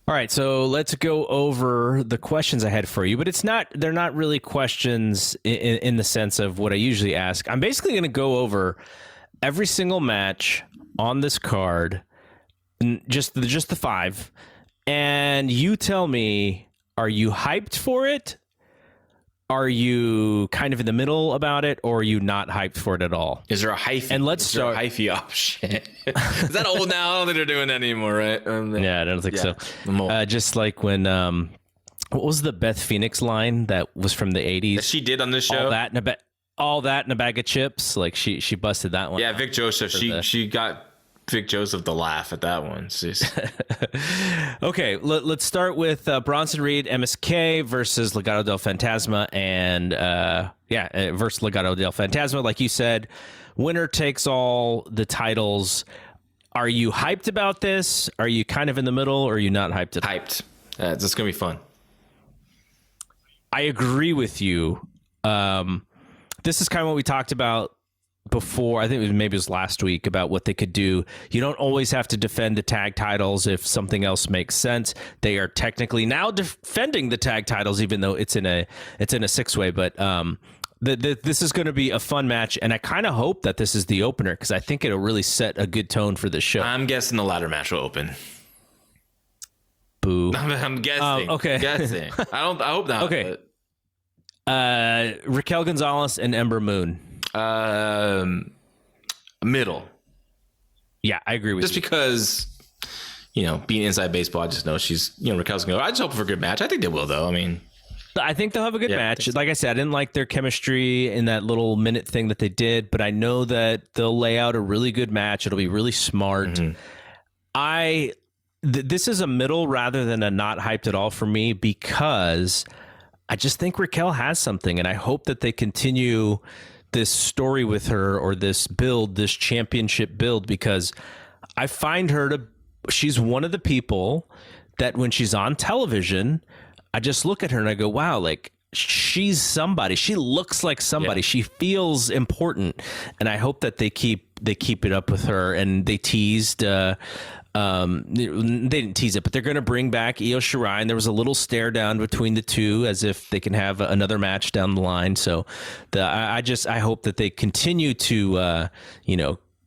All right, so let's go over the questions I had for you, but they're not really questions in the sense of what I usually ask. I'm basically going to go over every single match on this card, just the 5, and you tell me, are you hyped for it? Are you kind of in the middle about it, or are you not hyped for it at all? Is there a hyphy? And let's start. There a hyphy option. Is that old now? I don't think they're doing that anymore, right? Yeah, I don't think so. Just like when, what was the Beth Phoenix line that was from the 80s? That she did on this show? All that in a bag of chips. Like she busted that one. Yeah, Vic Joseph. She got Vic Joseph to laugh at that one. Okay, let's start with Bronson Reed, MSK versus Legado del Fantasma, and versus Legado del Fantasma. Like you said, winner takes all the titles. Are you hyped about this? Are you kind of in the middle, or are you not hyped? Hyped. It's gonna be fun. I agree with you. This is kind of what we talked about before. I think maybe it was last week, about what they could do. You don't always have to defend the tag titles if something else makes sense. They are technically now defending the tag titles, even though it's in a 6-way. But this is going to be a fun match, and I kind of hope that this is the opener, because I think it'll really set a good tone for the show. I'm guessing the ladder match will open. Boo. I'm guessing. Okay. Guessing. I hope not. Okay. Raquel Gonzalez and Ember Moon. Middle. Yeah, I agree with you. Just because, being inside baseball, I just know Raquel's going to go. I just hope for a good match. I think they will, though. I think they'll have a good match. Like I said, I didn't like their chemistry in that little minute thing that they did, but I know that they'll lay out a really good match. It'll be really smart. Mm-hmm. This is a middle rather than a not hyped at all for me, because I just think Raquel has something, and I hope that they continue this story with her, or this championship build, because I find she's one of the people that when she's on television, I just look at her and I go, wow, like she's somebody. She looks like somebody. Yeah. She feels important, and I hope that they keep it up with her. And they teased. They didn't tease it, but they're going to bring back Io Shirai, and there was a little stare down between the two, as if they can have another match down the line. So I hope that they continue to,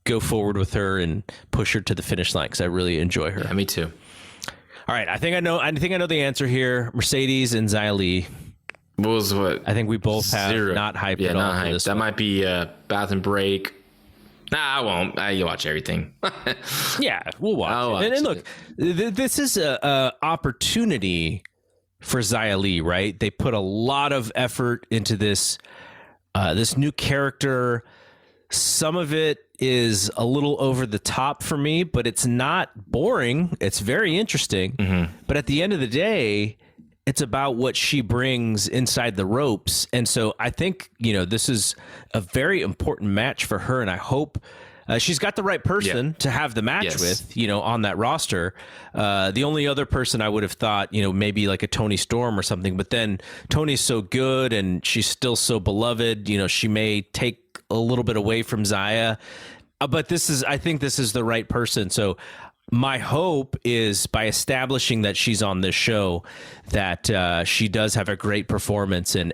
go forward with her and push her to the finish line, because I really enjoy her. Yeah, me too. All right. I think I know the answer here. Mercedes and Zai Lee. What? I think we both have not hyped at all. Not hyped. That might be Bath and Break. Nah, I won't. You watch everything. Yeah, we'll watch it. And look, this is a opportunity for Zai Lee, right? They put a lot of effort into this new character. Some of it is a little over the top for me, but it's not boring. It's very interesting. Mm-hmm. But at the end of the day, it's about what she brings inside the ropes. And so I think, this is a very important match for her. And I hope she's got the right person to have the match with, on that roster. The only other person I would have thought, maybe like a Toni Storm or something. But then Tony's so good and she's still so beloved. She may take a little bit away from Zaya. But I think this is the right person. So my hope is, by establishing that she's on this show, that she does have a great performance, and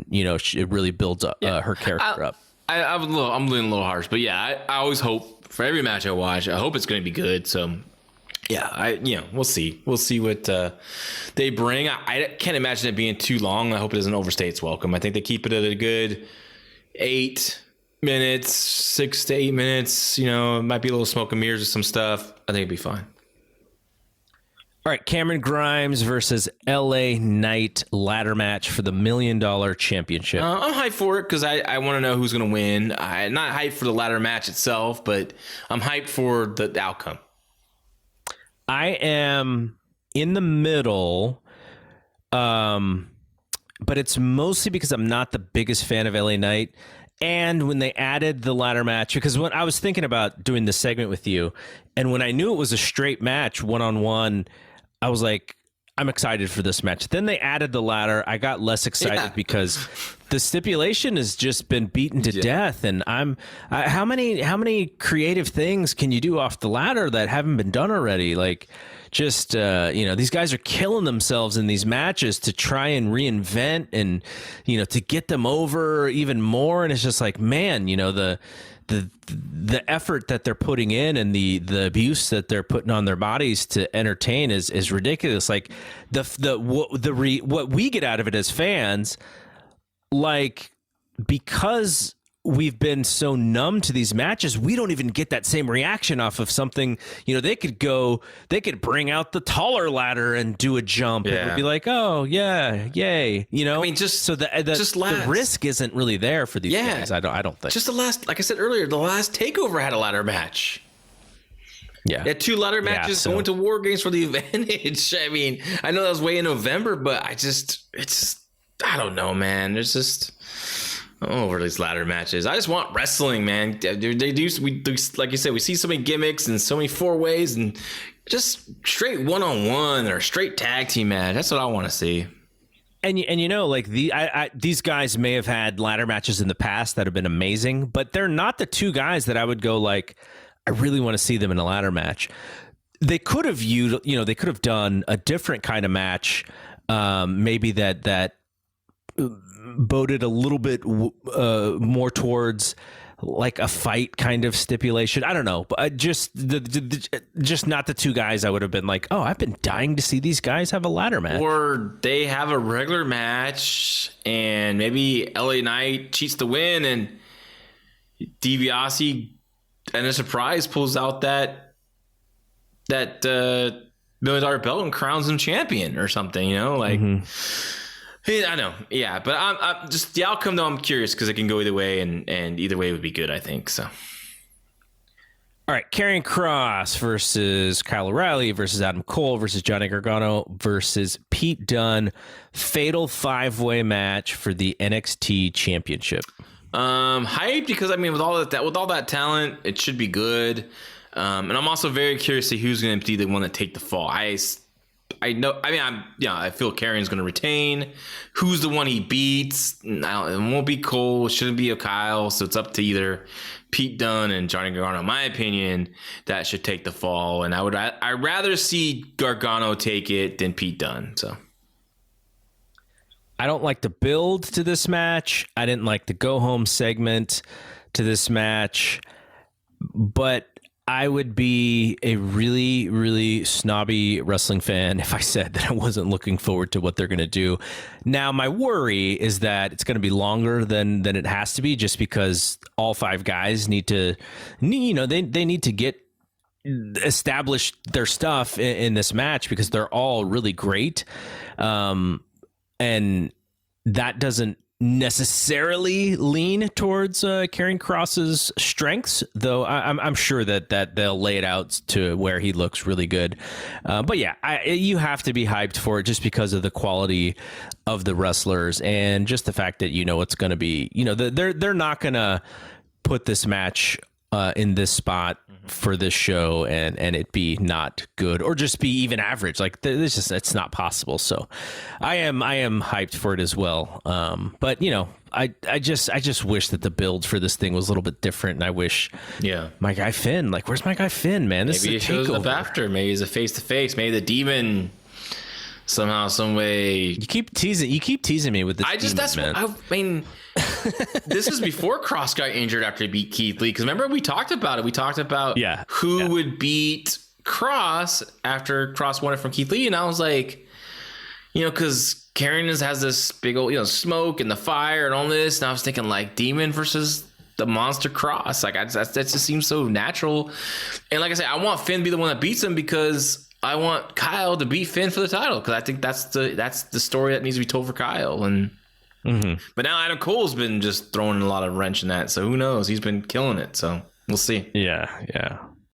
it really builds up her character up. I'm a little harsh, but I always hope for every match I watch, I hope it's going to be good. So we'll see. We'll see what they bring. I can't imagine it being too long. I hope it doesn't overstay its welcome. I think they keep it at a good 8 minutes, 6 to 8 minutes. It might be a little smoke and mirrors or some stuff. I think it'd be fine. All right, Cameron Grimes versus LA Knight ladder match for the $1 million championship. I'm hyped for it because I want to know who's going to win. I'm not hyped for the ladder match itself, but I'm hyped for the outcome. I am in the middle, but it's mostly because I'm not the biggest fan of LA Knight. And when they added the ladder match, because when I was thinking about doing this segment with you, and when I knew it was a straight match, one-on-one, I was like, I'm excited for this match. Then they added the ladder. I got less excited because the stipulation has just been beaten to death. And how many creative things can you do off the ladder that haven't been done already? Like, just these guys are killing themselves in these matches to try and reinvent and to get them over even more. And it's just like, man, the effort that they're putting in and the abuse that they're putting on their bodies to entertain is ridiculous. Like what we get out of it as fans, like, because we've been so numb to these matches, we don't even get that same reaction off of something. They could bring out the taller ladder and do a jump. Yeah. It would be like, oh yeah, yay. I mean, the risk isn't really there for these guys. I don't think. Just like I said earlier, the last TakeOver had a ladder match. Yeah. They had 2 ladder matches going to War Games for the advantage. I mean, I know that was way in November, but I don't know, man. There's just over these ladder matches. I just want wrestling, man. They do, like you said, we see so many gimmicks and so many 4-ways and just straight one-on-one or straight tag team match. That's what I want to see. And like these guys may have had ladder matches in the past that have been amazing, but they're not the 2 guys that I would go like, I really want to see them in a ladder match. They could have they could have done a different kind of match, maybe that boded a little bit more towards like a fight kind of stipulation. I don't know, but just not the 2 guys I would have been like, oh, I've been dying to see these guys have a ladder match. Or they have a regular match and maybe LA Knight cheats to win and DiBiase and a surprise pulls out that $1 million belt and crowns him champion or something, like. Mm-hmm. I know, yeah, but I'm just the outcome though. I'm curious because it can go either way, and either way would be good, I think. So, all right, Karrion Kross versus Kyle O'Reilly versus Adam Cole versus Johnny Gargano versus Pete Dunne, fatal 5-way match for the NXT Championship. Hyped because I mean, with all that talent, it should be good. And I'm also very curious to see who's going to be the one that take the fall. I know. I mean, I feel Karrion's going to retain. Who's the one he beats? It won't be Cole. It shouldn't be a Kyle. So it's up to either Pete Dunne and Johnny Gargano. In my opinion, that should take the fall. And I'd rather see Gargano take it than Pete Dunne. So I don't like the build to this match. I didn't like the go home segment to this match, but I would be a really, really snobby wrestling fan if I said that I wasn't looking forward to what they're going to do. Now, my worry is that it's going to be longer than it has to be, just because all 5 guys need to, they need to get establish their stuff in this match because they're all really great. And that doesn't necessarily lean towards Karrion Kross's strengths, though I'm sure that they'll lay it out to where he looks really good. But yeah, you have to be hyped for it just because of the quality of the wrestlers and just the fact that it's going to be, they're not going to put this match in this spot for this show and it be not good or just be even average. Like it's not possible. So I am hyped for it as well. But I just wish that the build for this thing was a little bit different. And I wish, my guy Finn, like, where's my guy Finn, man? This maybe is it shows up after. Maybe it's a face-to-face. Maybe the demon somehow, some way. You keep teasing me with this. Man. I mean, this is before Kross got injured after he beat Keith Lee. Because remember, we talked about it. We talked about who would beat Kross after Kross won it from Keith Lee. And I was like, because Karrion has this big old, smoke and the fire and all this. And I was thinking like Demon versus the monster Kross. Like that just seems so natural. And like I said, I want Finn to be the one that beats him because I want Kyle to beat Finn for the title. Because I think that's the story that needs to be told for Kyle. And but now Adam Cole's been just throwing a lot of wrench in that. So who knows? He's been killing it. So we'll see. Yeah.